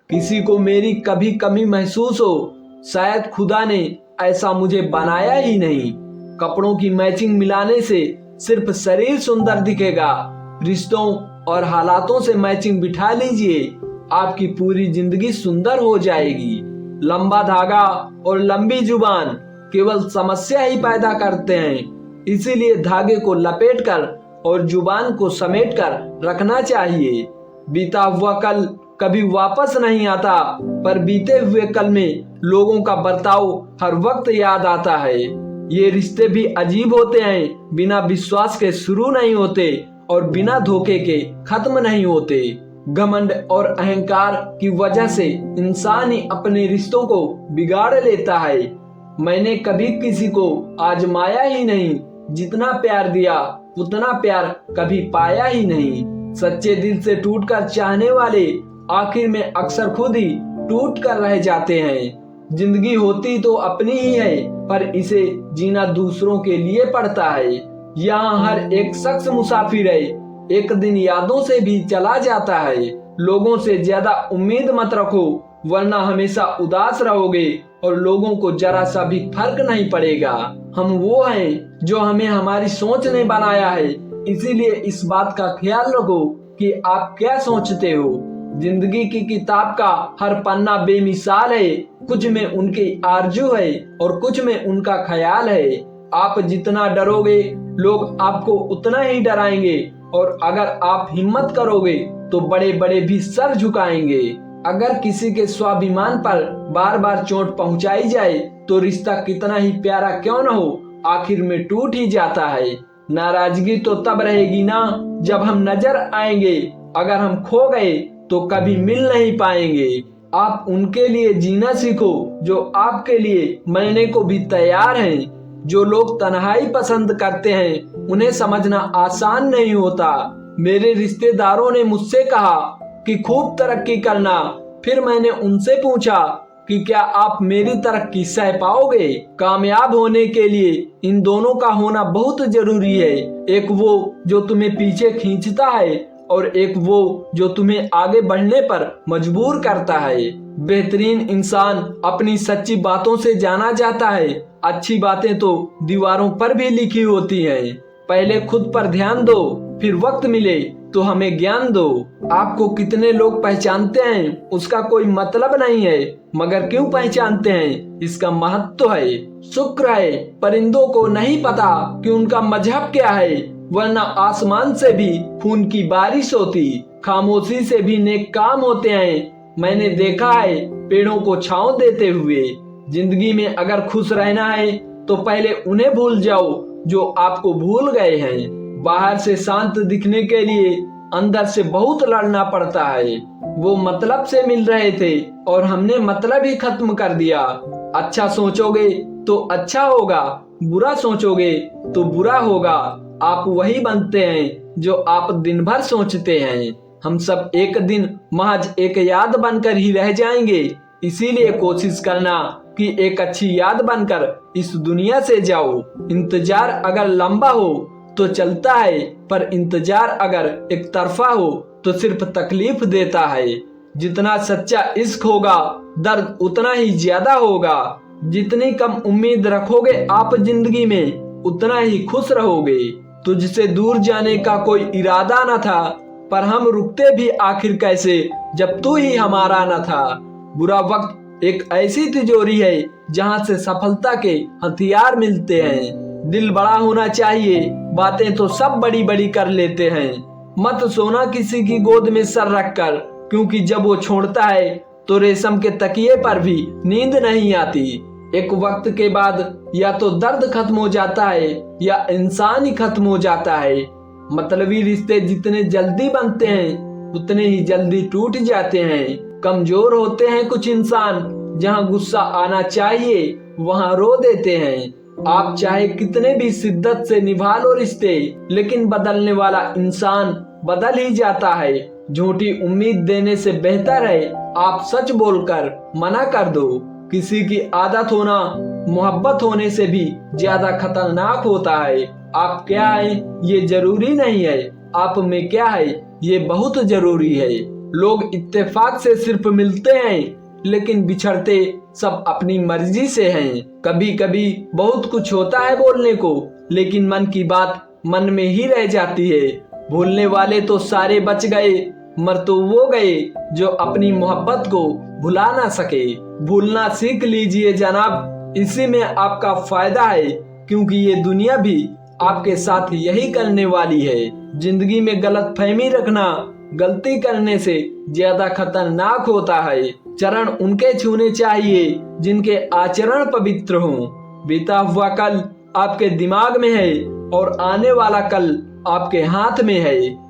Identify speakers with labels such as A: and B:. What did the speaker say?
A: किसी को मेरी कभी कमी महसूस हो, शायद खुदा ने ऐसा मुझे बनाया ही नहीं। कपड़ों की मैचिंग मिलाने से सिर्फ शरीर सुंदर दिखेगा। रिश्तों और हालातों से मैचिंग बिठा लीजिए, आपकी पूरी जिंदगी सुंदर हो जाएगी। लंबा धागा और लंबी जुबान केवल समस्या ही पैदा करते हैं। इसीलिए धागे को लपेटकर और जुबान को समेटकर रखना चाहिए। बीता हुआ कल कभी वापस नहीं आता, पर बीते हुए कल में लोगों का बर्ताव हर वक्त याद आता है। ये रिश्ते भी अजीब होते हैं, बिना विश्वास के शुरू नहीं होते और बिना धोखे के खत्म नहीं होते। घमंड और अहंकार की वजह से इंसान ही अपने रिश्तों को बिगाड़ लेता है। मैंने कभी किसी को आजमाया ही नहीं, जितना प्यार दिया उतना प्यार कभी पाया ही नहीं। सच्चे दिल से टूटकर चाहने वाले आखिर में अक्सर खुद ही टूट कर रह जाते हैं। जिंदगी होती तो अपनी ही है, पर इसे जीना दूसरों के लिए पड़ता है। यहाँ हर एक शख्स मुसाफिर है, एक दिन यादों से भी चला जाता है। लोगों से ज्यादा उम्मीद मत रखो, वरना हमेशा उदास रहोगे और लोगों को जरा सा भी फर्क नहीं पड़ेगा। हम वो हैं जो हमें हमारी सोच ने बनाया है, इसीलिए इस बात का ख्याल रखो कि आप क्या सोचते हो। जिंदगी की किताब का हर पन्ना बेमिसाल है, कुछ में उनकी आरजू है और कुछ में उनका ख्याल है। आप जितना डरोगे लोग आपको उतना ही डराएंगे, और अगर आप हिम्मत करोगे तो बड़े बड़े भी सर झुकाएंगे। अगर किसी के स्वाभिमान पर बार बार चोट पहुंचाई जाए तो रिश्ता कितना ही प्यारा क्यों न हो, आखिर में टूट ही जाता है। नाराजगी तो तब रहेगी ना जब हम नजर आएंगे, अगर हम खो गए तो कभी मिल नहीं पाएंगे। आप उनके लिए जीना सीखो जो आपके लिए मरने को भी तैयार हैं। जो लोग तन्हाई पसंद करते हैं उन्हें समझना आसान नहीं होता। मेरे रिश्तेदारों ने मुझसे कहा कि खूब तरक्की करना, फिर मैंने उनसे पूछा कि क्या आप मेरी तरक्की सह पाओगे। कामयाब होने के लिए इन दोनों का होना बहुत जरूरी है, एक वो जो तुम्हें पीछे खींचता है और एक वो जो तुम्हें आगे बढ़ने पर मजबूर करता है। बेहतरीन इंसान अपनी सच्ची बातों से जाना जाता है। अच्छी बातें तो दीवारों पर भी लिखी होती हैं। पहले खुद पर ध्यान दो, फिर वक्त मिले तो हमें ज्ञान दो। आपको कितने लोग पहचानते हैं उसका कोई मतलब नहीं है, मगर क्यों पहचानते हैं इसका महत्व है। शुक्र है परिंदों को नहीं पता कि उनका मजहब क्या है, वरना आसमान से भी खून की बारिश होती। खामोशी से भी नेक काम होते हैं, मैंने देखा है पेड़ों को छांव देते हुए। जिंदगी में अगर खुश रहना है तो पहले उन्हें भूल जाओ जो आपको भूल गए हैं। बाहर से शांत दिखने के लिए अंदर से बहुत लड़ना पड़ता है। वो मतलब से मिल रहे थे और हमने मतलब ही खत्म कर दिया। अच्छा सोचोगे तो अच्छा होगा, बुरा सोचोगे तो बुरा होगा। आप वही बनते हैं जो आप दिन भर सोचते हैं। हम सब एक दिन महज एक याद बनकर ही रह जाएंगे, इसीलिए कोशिश करना कि एक अच्छी याद बनकर इस दुनिया से जाओ। इंतजार अगर लंबा हो तो चलता है, पर इंतजार अगर एक तरफा हो तो सिर्फ तकलीफ देता है। जितना सच्चा इश्क होगा दर्द उतना ही ज्यादा होगा। जितनी कम उम्मीद रखोगे आप जिंदगी में उतना ही खुश रहोगे। तुझसे दूर जाने का कोई इरादा न था, पर हम रुकते भी आखिर कैसे जब तू ही हमारा न था। बुरा वक्त एक ऐसी तिजोरी है जहां से सफलता के हथियार मिलते हैं। दिल बड़ा होना चाहिए, बातें तो सब बड़ी बड़ी कर लेते हैं। मत सोना किसी की गोद में सर रखकर, क्योंकि जब वो छोड़ता है तो रेशम के तकिए पर भी नींद नहीं आती। एक वक्त के बाद या तो दर्द खत्म हो जाता है या इंसान ही खत्म हो जाता है। मतलबी रिश्ते जितने जल्दी बनते हैं उतने ही जल्दी टूट जाते हैं। कमजोर होते हैं कुछ इंसान, जहां गुस्सा आना चाहिए वहां रो देते हैं। आप चाहे कितने भी शिद्दत से निभा लो रिश्ते, लेकिन बदलने वाला इंसान बदल ही जाता है। झूठी उम्मीद देने से बेहतर है आप सच बोलकर मना कर दो। किसी की आदत होना मोहब्बत होने से भी ज्यादा खतरनाक होता है। आप क्या है ये जरूरी नहीं है, आप में क्या है ये बहुत जरूरी है। लोग इत्तेफाक से सिर्फ मिलते हैं, लेकिन बिछड़ते सब अपनी मर्जी से हैं। कभी कभी बहुत कुछ होता है बोलने को, लेकिन मन की बात मन में ही रह जाती है। भूलने वाले तो सारे बच गए, मर तो वो गए जो अपनी मोहब्बत को भुला ना सके। भूलना सीख लीजिए जनाब, इसी में आपका फायदा है, क्योंकि ये दुनिया भी आपके साथ यही करने वाली है। जिंदगी में गलत फहमी रखना गलती करने से ज्यादा खतरनाक होता है। चरण उनके छूने चाहिए जिनके आचरण पवित्र हों। बीता हुआ कल आपके दिमाग में है और आने वाला कल आपके हाथ में है।